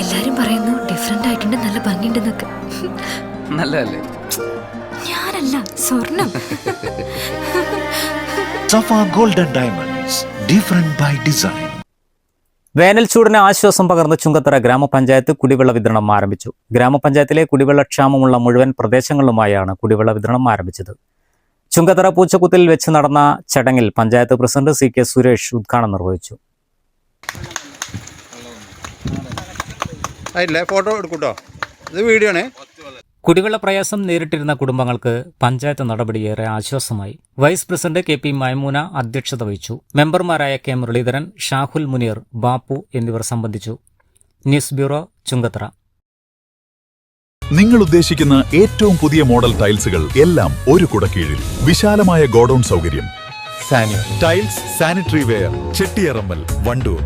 എല്ലാരും പറയുന്നു ഡിഫറെന്റ് ആയിട്ടുണ്ട്, നല്ല ഭംഗിയുണ്ടെന്നൊക്കെ. നല്ലതല്ലേ? ഞാനല്ല, സ്വർണം. Safa golden diamonds, different by design. വേനൽ ചൂടിന് ആശ്വാസം പകർന്ന് ചുങ്കത്തറ ഗ്രാമപഞ്ചായത്ത് കുടിവെള്ള വിതരണം ആരംഭിച്ചു. ഗ്രാമപഞ്ചായത്തിലെ കുടിവെള്ളക്ഷാമമുള്ള മുഴുവൻ പ്രദേശങ്ങളിലുമായാണ് കുടിവെള്ള വിതരണം ആരംഭിച്ചത്. ചുങ്കത്തറ പൂച്ചക്കുത്തിൽ വെച്ച് നടന്ന ചടങ്ങിൽ പഞ്ചായത്ത് പ്രസിഡന്റ് CK സുരേഷ് ഉദ്ഘാടനം നിർവഹിച്ചു. ഫോട്ടോ എടുക്കൂട്ടോ, ഇത് വീഡിയോ ആണ്. കുടിവെള്ള പ്രയാസം നേരിട്ടിരുന്ന കുടുംബങ്ങൾക്ക് പഞ്ചായത്ത് നടപടിയേറെ ആശ്വാസമായി. വൈസ് പ്രസിഡന്റ് KP മൈമൂന അധ്യക്ഷത വഹിച്ചു. മെമ്പർമാരായ K മുരളീധരൻ, ഷാഹുൽ മുനീർ, ബാപ്പു എന്നിവർ സംബന്ധിച്ചു. News bureau, Chungathara. നിങ്ങൾ ഉദ്ദേശിക്കുന്ന ഏറ്റവും പുതിയ മോഡൽ ടൈൽസുകൾ എല്ലാം ഒരു കുടക്കീഴിൽ. വിശാലമായ ഗോഡൌൺ സൗകര്യം, tiles, sanitary ware, Chettiyarammal, Wandoor.